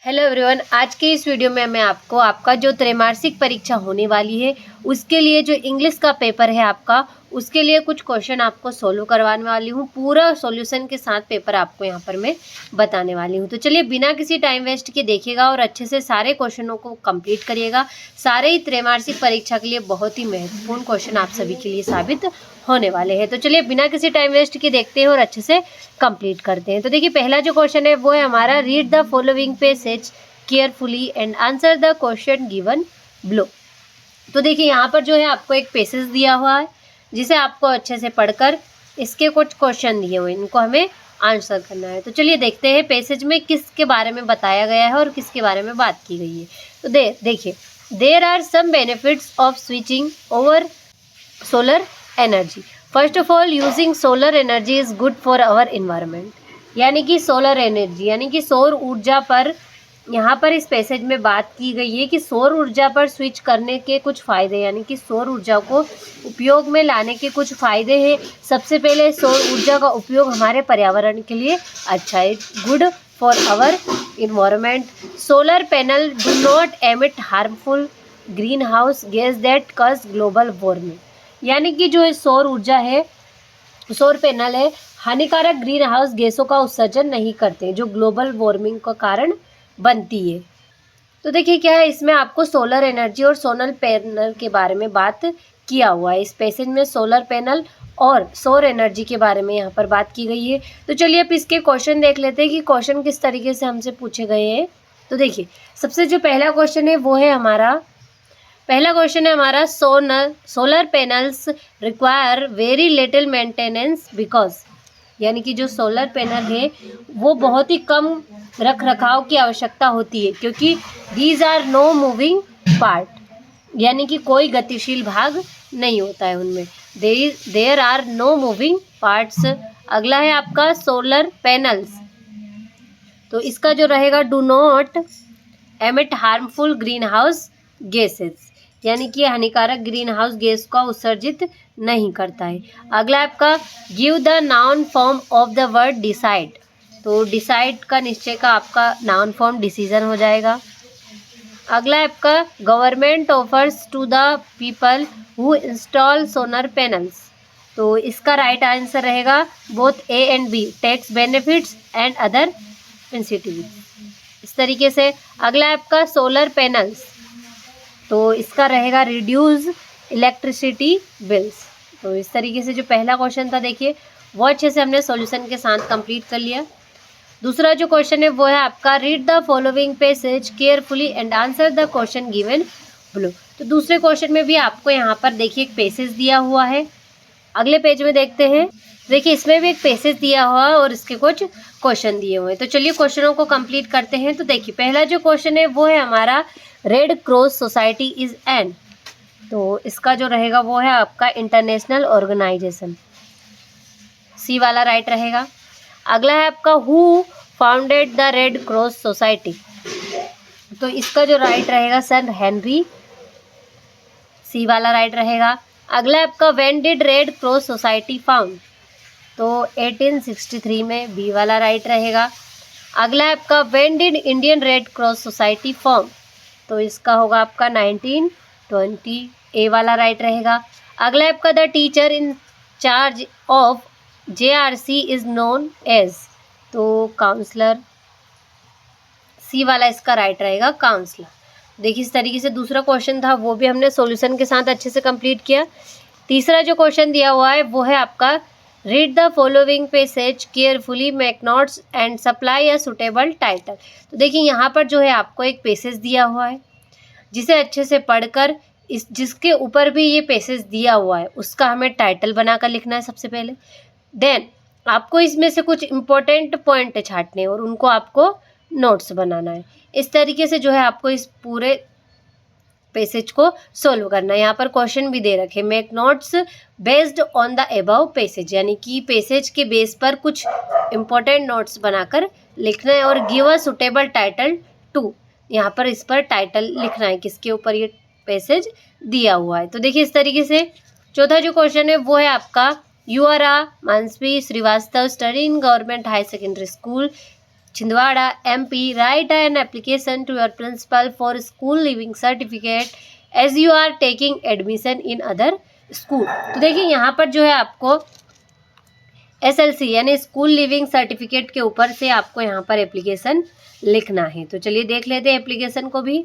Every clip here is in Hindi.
हेलो एवरीवन, आज के इस वीडियो में मैं आपको आपका जो त्रैमासिक परीक्षा होने वाली है उसके लिए जो इंग्लिश का पेपर है आपका, उसके लिए कुछ क्वेश्चन आपको सोल्व करवाने वाली हूँ। पूरा सॉल्यूशन के साथ पेपर आपको यहाँ पर मैं बताने वाली हूँ। तो चलिए बिना किसी टाइम वेस्ट के देखिएगा और अच्छे से सारे क्वेश्चनों को कंप्लीट करिएगा। सारे ही त्रैमासिक परीक्षा के लिए बहुत ही महत्वपूर्ण क्वेश्चन आप सभी के लिए साबित होने वाले हैं। तो चलिए बिना किसी टाइम वेस्ट के देखते हैं और अच्छे से कंप्लीट करते हैं। तो देखिए पहला जो क्वेश्चन है वो है हमारा, read the following passage carefully and answer the question given below. तो देखिए यहाँ पर जो है आपको एक पैसेज दिया हुआ है जिसे आपको अच्छे से पढ़कर इसके कुछ क्वेश्चन दिए हुए इनको हमें आंसर करना है। तो चलिए देखते हैं पैसेज में किसके बारे में बताया गया है और किसके बारे में बात की गई है। तो देखिए, there are some benefits of switching over solar energy. First of all, using solar energy is good for our environment. यानी कि सोलर एनर्जी यानी कि सौर ऊर्जा पर यहाँ पर इस पैसेज में बात की गई है कि सौर ऊर्जा पर स्विच करने के कुछ फ़ायदे, यानी कि सौर ऊर्जा को उपयोग में लाने के कुछ फ़ायदे हैं। सबसे पहले सौर ऊर्जा का उपयोग हमारे पर्यावरण के लिए अच्छा है, good for our environment. Solar panel do not emit harmful green house gas that cause global warming. यानी कि जो सौर ऊर्जा है, सौर पैनल है, हानिकारक ग्रीन हाउस गैसों का उत्सर्जन नहीं करते जो ग्लोबल वार्मिंग का कारण बनती है। तो देखिए क्या है, इसमें आपको सोलर एनर्जी और सोलर पैनल के बारे में बात किया हुआ है। इस पैसेज में सोलर पैनल और सौर एनर्जी के बारे में यहाँ पर बात की गई है। तो चलिए अब इसके क्वेश्चन देख लेते हैं कि क्वेश्चन किस तरीके से हमसे पूछे गए हैं। तो देखिए सबसे जो पहला क्वेश्चन है वो है हमारा, पहला क्वेश्चन है हमारा, solar panels require very little maintenance because. यानी कि जो सोलर पैनल है वो बहुत ही कम रख रखाव की आवश्यकता होती है क्योंकि these are no moving part. यानी कि कोई गतिशील भाग नहीं होता है उनमें, there are no moving parts. अगला है आपका सोलर पैनल्स, तो इसका जो रहेगा, do not emit harmful green house gases. यानी कि हानिकारक ग्रीन हाउस गैस का उत्सर्जित नहीं करता है। अगला आपका, give the noun form of the word decide. तो डिसाइड का निश्चय का आपका नाउन फॉर्म डिसीजन हो जाएगा। अगला आपका, government offers to the people who install solar panels. तो इसका राइट आंसर रहेगा both a and b, tax benefits and other incentives. इस तरीके से अगला आपका, सोलर पैनल्स, तो इसका रहेगा रिड्यूस इलेक्ट्रिसिटी बिल्स। तो इस तरीके से जो पहला क्वेश्चन था देखिए वो अच्छे से हमने सॉल्यूशन के साथ कंप्लीट कर लिया। दूसरा जो क्वेश्चन है वो है आपका, read the following passage carefully and answer the question given below. तो दूसरे क्वेश्चन में भी आपको यहाँ पर देखिए एक पैसेज दिया हुआ है। अगले पेज में देखते हैं, देखिए इसमें भी एक पैसेज दिया हुआ है और इसके कुछ क्वेश्चन दिए हुए हैं। तो चलिए क्वेश्चनों को कंप्लीट करते हैं। तो देखिए पहला जो क्वेश्चन है वो है हमारा, red cross society is an. तो इसका जो रहेगा वो है आपका इंटरनेशनल ऑर्गेनाइजेशन, सी वाला राइट रहेगा। अगला है आपका, who founded the red cross society. तो इसका जो राइट रहेगा, सर हेनरी, सी वाला राइट रहेगा। अगला आपका, when did red cross society found. तो 1863 में, बी वाला राइट रहेगा। अगला आपका, when did Indian red cross society form. तो इसका होगा आपका 1920, ए वाला राइट रहेगा। अगला आपका, the teacher in charge of JRC is known as. तो काउंसलर, सी वाला इसका राइट रहेगा, काउंसलर। देखिए इस तरीके से दूसरा क्वेश्चन था वो भी हमने सॉल्यूशन के साथ अच्छे से कंप्लीट किया। तीसरा जो क्वेश्चन दिया हुआ है वो है आपका, read the following passage carefully, make notes and supply a suitable title. तो देखिए यहाँ पर जो है आपको एक पैसेज दिया हुआ है जिसे अच्छे से पढ़कर इस जिसके ऊपर भी ये पैसेज दिया हुआ है उसका हमें टाइटल बनाकर लिखना है सबसे पहले। देन आपको इसमें से कुछ इम्पोर्टेंट पॉइंट छांटने हैं और उनको आपको नोट्स बनाना है। इस तरीके से जो है आपको इस पूरे पैसेज को सोल्व करना है। यहाँ पर क्वेश्चन भी दे रखे, make notes based on the above passage. यानी कि पैसेज के बेस पर कुछ इम्पोर्टेंट नोट्स बनाकर लिखना है और give a suitable title to. यहाँ पर इस पर टाइटल लिखना है किसके ऊपर ये पैसेज दिया हुआ है। तो देखिए इस तरीके से चौथा जो क्वेश्चन है वो है आपका, you are a Mansavi Srivastava study in government high secondary school Chhindwara MP, write an application to your principal for school leaving certificate as you are taking admission in other school। तो देखिए यहाँ पर जो है आपको SLC यानी स्कूल लिविंग सर्टिफिकेट के ऊपर से आपको यहाँ पर एप्लीकेशन लिखना है। तो चलिए देख लेते हैं एप्लीकेशन को भी।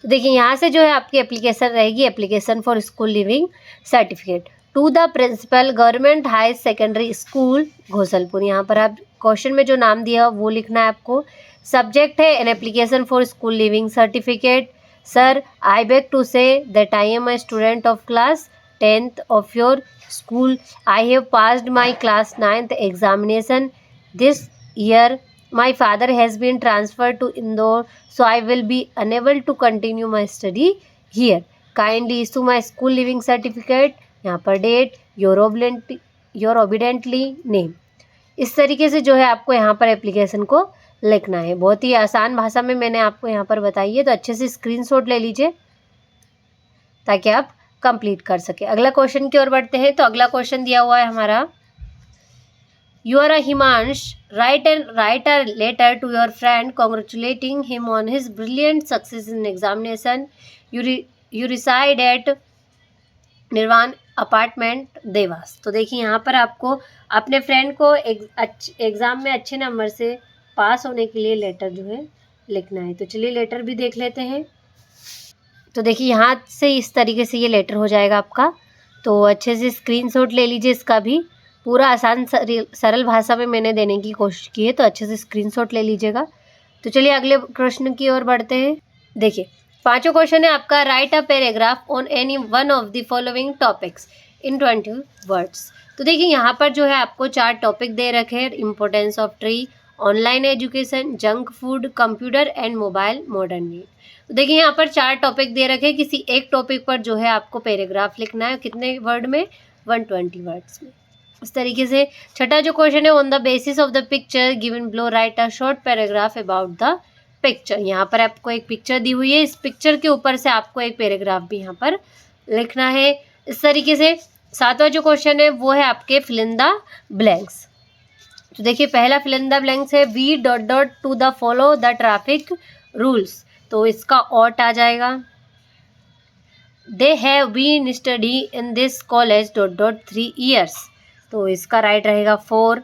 तो देखिए यहाँ से जो है आपकी एप्लीकेशन रहेगी, application for school leaving certificate to the principal government high secondary school Ghosalpur. यहाँ पर आप क्वेश्चन में जो नाम दिया वो लिखना है आपको। सब्जेक्ट है an application for school leaving certificate. Sir, I beg to say that I am a student of class 10th of your school. I have passed my class 9th examination this year. My father has been transferred to Indore, so I will be unable to continue my study here. Kindly issue my school living certificate। यहाँ पर डेट, your obediently name। इस तरीके से जो है आपको यहाँ पर एप्लीकेशन को लिखना है। बहुत ही आसान भाषा में मैंने आपको यहाँ पर बताई है, तो अच्छे से स्क्रीनशॉट ले लीजिए ताकि आप कंप्लीट कर सके। अगला क्वेश्चन की ओर बढ़ते हैं। तो अगला क्वेश्चन दिया हुआ है हमारा, You are a Himansh, write a letter to your friend congratulating him on his brilliant success in examination. You reside at निर्वाण अपार्टमेंट देवास। तो देखिए यहाँ पर आपको अपने फ्रेंड को एग्ज़ाम में अच्छे नंबर से पास होने के लिए लेटर जो है लिखना है। तो चलिए लेटर भी देख लेते हैं। तो देखिए यहाँ से इस तरीके से ये लेटर हो जाएगा आपका। तो अच्छे से स्क्रीनशॉट ले लीजिए इसका भी। पूरा आसान सरल भाषा में मैंने देने की कोशिश की है, तो अच्छे से स्क्रीनशॉट ले लीजिएगा। तो चलिए अगले प्रश्न की ओर बढ़ते हैं। देखिए पांचों क्वेश्चन है आपका, right a paragraph on any one of the following topics in 20 words. तो देखिए यहाँ पर जो है आपको 4 टॉपिक दे रखे हैं, importance of tree, online education, junk food, computer and mobile, modern need. तो देखिए यहाँ पर 4 टॉपिक दे रखे हैं, किसी एक टॉपिक पर जो है आपको पैराग्राफ लिखना है। कितने वर्ड में? 120 वर्ड्स में। इस तरीके से छठा जो क्वेश्चन है, on the basis of the picture given below right a short paragraph about the picture. यहाँ पर आपको एक पिक्चर दी हुई है, इस पिक्चर के ऊपर से आपको एक पैराग्राफ भी यहाँ पर लिखना है। इस तरीके से सातवां जो क्वेश्चन है वो है आपके फिल इन द ब्लैंक्स। तो देखिए पहला फिल इन द ब्लैंक्स है, we dot dot to the follow the traffic rules. तो इसका ऑट आ जाएगा। They have been study in this college dot dot 3 years। तो इसका राइट रहेगा 4।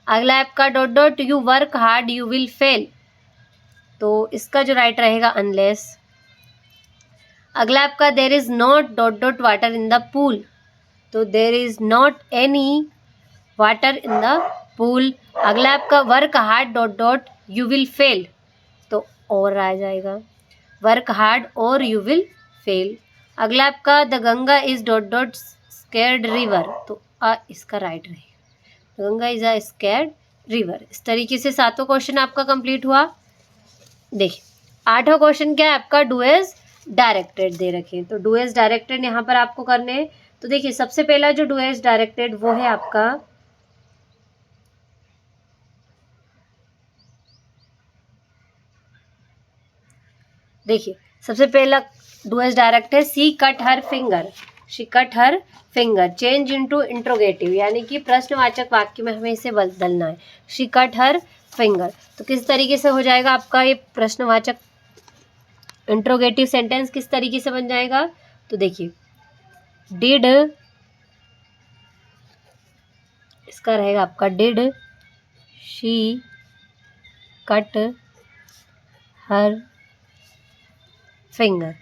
अगला आपका dot dot you work hard you will fail. तो इसका जो राइट रहेगा अनलेस। अगला आपका there is not dot dot water in the pool. तो there is not any water in the pool. अगला आपका work hard dot dot you will fail. तो और आ जाएगा, वर्क हार्ड और यू विल फेल। अगला आपका the Ganga is dot dot scared river. तो इसका राइट रहेगा, Ganga is a scared river. इस तरीके से 7वां क्वेश्चन आपका कंप्लीट हुआ। देखिए 8वां क्वेश्चन क्या है आपका, डू एज डायरेक्टेड दे रखे। तो डू एज डायरेक्टेड यहाँ पर आपको करने हैं। तो देखिए सबसे पहला जो डू एज डायरेक्टेड वो है आपका, देखिए सबसे पहला डू एज डायरेक्ट है, she cut her finger. She cut her finger change into interrogative, यानी कि प्रश्नवाचक वाक्य में हमें इसे बदलना है। She cut her finger. तो किस तरीके से हो जाएगा आपका ये प्रश्नवाचक इंट्रोगेटिव सेंटेंस किस तरीके से बन जाएगा? तो देखिए डिड, इसका रहेगा आपका did she cut her finger.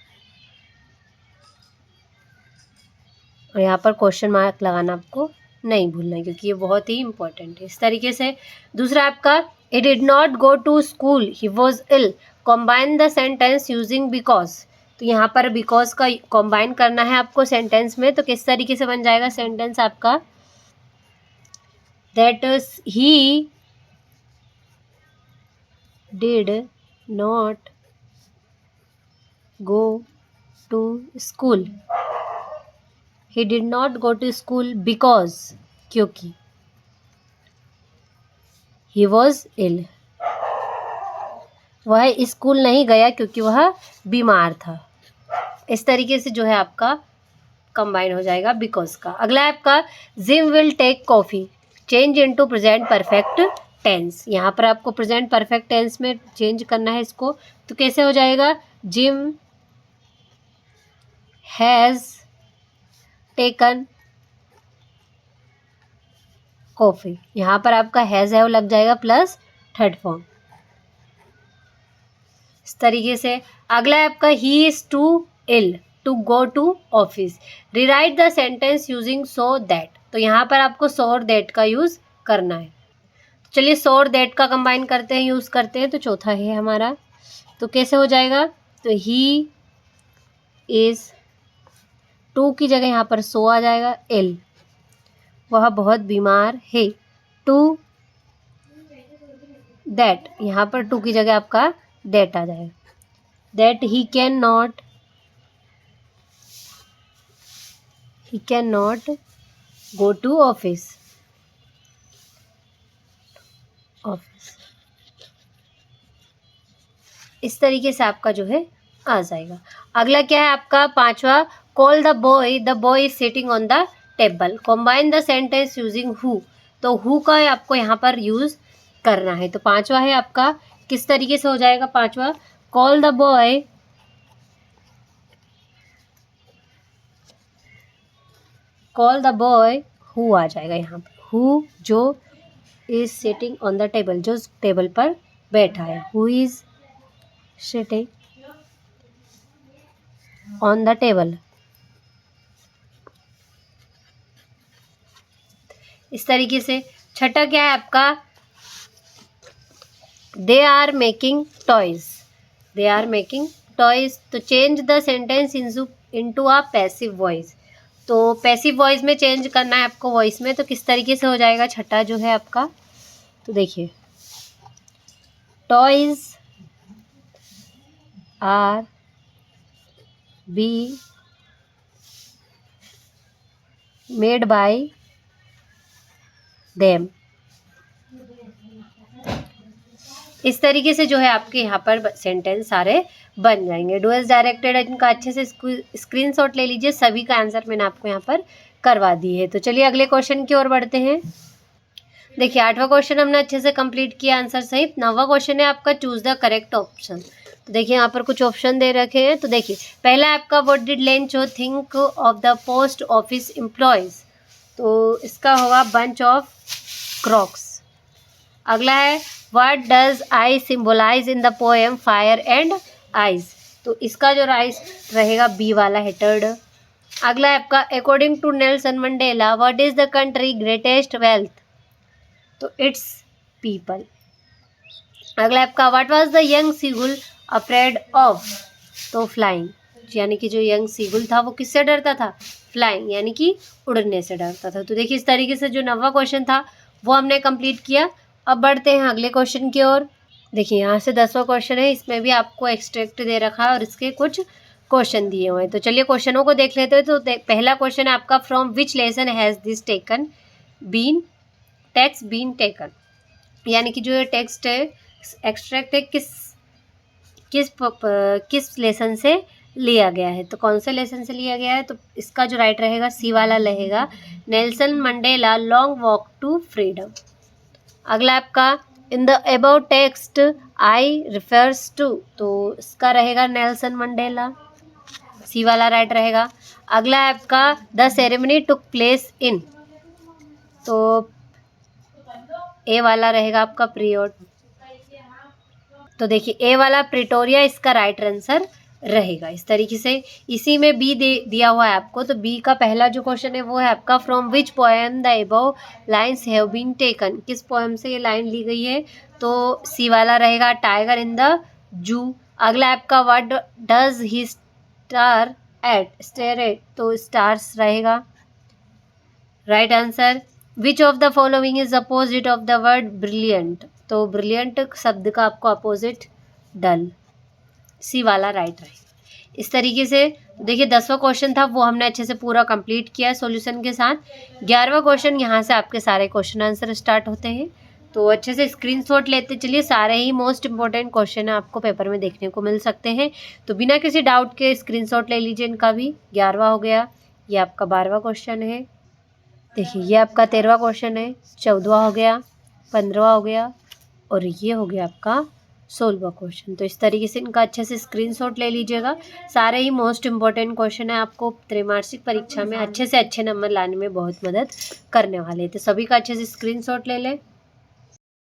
और यहाँ पर क्वेश्चन मार्क लगाना आपको नहीं भूलना है, क्योंकि ये बहुत ही इंपॉर्टेंट है। इस तरीके से दूसरा आपका, he did not go to school he was ill. Combine the sentence using because. तो यहाँ पर बिकॉज का कॉम्बाइन करना है आपको सेंटेंस में। तो किस तरीके से बन जाएगा सेंटेंस आपका, that he did not go to school. He did not go to school because, क्योंकि he was ill। वह स्कूल नहीं गया क्योंकि वह बीमार था। इस तरीके से जो है आपका कंबाइन हो जाएगा बिकॉज का। अगला है आपका, Jim will take coffee change into present perfect tense, यहाँ पर आपको प्रेजेंट परफेक्ट टेंस में चेंज करना है इसको। तो कैसे हो जाएगा, जिम हैज़ टेकन कॉफी, यहाँ पर आपका हैज़ हैव लग जाएगा प्लस थर्ड फॉर्म। इस तरीके से अगला है आपका he is too ill to go to office, rewrite the sentence using so that. तो यहाँ पर आपको सो और दैट का यूज करना है। चलिए सो और दैट का कंबाइन करते हैं, यूज करते हैं। तो चौथा है हमारा, तो कैसे हो जाएगा, तो ही इज, टू की जगह यहाँ पर सो आ जाएगा, इल वह बहुत बीमार है, टू दैट यहाँ पर टू की जगह आपका दैट आ जाएगा, that he can not go to office. इस तरीके से आपका जो है आ जाएगा। अगला क्या है आपका पांचवा, call the boy is sitting on the table, combine the sentence using who. तो हु का आपको यहाँ पर यूज करना है। तो पांचवा है आपका, किस तरीके से हो जाएगा पांचवा, कॉल द बॉय हु आ जाएगा यहाँ पर, हु जो is sitting on the table, जो टेबल पर बैठा है, who is sitting on the table. इस तरीके से छठा क्या है आपका, दे आर मेकिंग टॉयज। तो change the sentence into a passive voice. तो पैसिव वॉइस में चेंज करना है आपको वॉइस में। तो किस तरीके से हो जाएगा छठा जो है आपका, तो देखिए, toys R be made by them. इस तरीके से जो है आपके यहाँ पर सेंटेंस सारे बन जाएंगे। डू एज डायरेक्टेड, इनका अच्छे से स्क्रीनशॉट ले लीजिए। सभी का आंसर मैंने आपको यहाँ पर करवा दी है। तो चलिए अगले क्वेश्चन की ओर बढ़ते हैं। देखिए आठवां क्वेश्चन हमने अच्छे से कंप्लीट किया आंसर सहित। नौवां क्वेश्चन है आपका, चूज द करेक्ट ऑप्शन। तो देखिए यहाँ पर कुछ ऑप्शन दे रखे हैं। तो देखिए पहला आपका, what did Lencho think of the post office employees. तो इसका होगा बंच ऑफ क्रॉक्स। अगला है, what does I symbolize in the poem fire and ice. तो इसका जो राइस रहेगा बी वाला है थर्ड। अगला है आपका, according to Nelson Mandela what is the country greatest wealth. तो इट्स पीपल। अगला आपका, what was the young seagull afraid of. तो फ्लाइंग, यानी कि जो यंग सीगुल था वो किससे डरता था, फ्लाइंग यानी कि उड़ने से डरता था। तो देखिए इस तरीके से जो नौवां क्वेश्चन था वो हमने कंप्लीट किया। अब बढ़ते हैं अगले क्वेश्चन की ओर। देखिए यहाँ से 10वां क्वेश्चन है, इसमें भी आपको एक्सट्रैक्ट दे रखा है और इसके कुछ क्वेश्चन दिए हुए हैं। तो चलिए क्वेश्चनों को देख लेते हैं। तो पहला क्वेश्चन है आपका, from which lesson has this text been taken. यानी कि जो ये टेक्स्ट है एक्सट्रैक्ट है किस लेसन से लिया गया है। तो कौन से लेसन से लिया गया है, तो इसका जो राइट रहेगा सी वाला रहेगा, Nelson Mandela long walk to freedom. अगला आपका, in the above text I refers to. तो इसका रहेगा नेल्सन मंडेला, सी वाला राइट रहेगा। अगला है आपका, the ceremony took place in. तो ए वाला रहेगा आपका प्रियोट। तो देखिए ए वाला प्रिटोरिया इसका राइट आंसर रहेगा। इस तरीके से इसी में बी दिया हुआ है आपको। तो बी का पहला जो क्वेश्चन है वो है आपका, from which poem the above lines have been taken. किस पोएम से ये लाइन ली गई है, तो सी वाला रहेगा, टाइगर इन द जू। अगला आपका, what does he stare at. तो स्टार्स रहेगा right answer. Which of the following is opposite of the word brilliant. तो ब्रिलियंट शब्द का आपको अपोजिट डल, सी वाला राइट रहेगा। इस तरीके से देखिए 10वां क्वेश्चन था वो हमने अच्छे से पूरा कंप्लीट किया सॉल्यूशन के साथ। 11वां क्वेश्चन यहाँ से आपके सारे क्वेश्चन आंसर स्टार्ट होते हैं। तो अच्छे से स्क्रीनशॉट लेते चलिए, सारे ही मोस्ट इंपॉर्टेंट क्वेश्चन आपको पेपर में देखने को मिल सकते हैं। तो बिना किसी डाउट के स्क्रीनशॉट ले लीजिए इनका भी। 11वां हो गया, ये आपका 12वां क्वेश्चन है, देखिए ये आपका 13वां क्वेश्चन है, 14वां हो गया, 15वां हो गया और ये हो गया आपका 16वां क्वेश्चन। तो इस तरीके से इनका अच्छे से स्क्रीनशॉट ले लीजिएगा। सारे ही मोस्ट इम्पॉर्टेंट क्वेश्चन है, आपको त्रैमासिक परीक्षा में अच्छे से अच्छे नंबर लाने में बहुत मदद करने वाले हैं। तो सभी का अच्छे से स्क्रीनशॉट ले लें।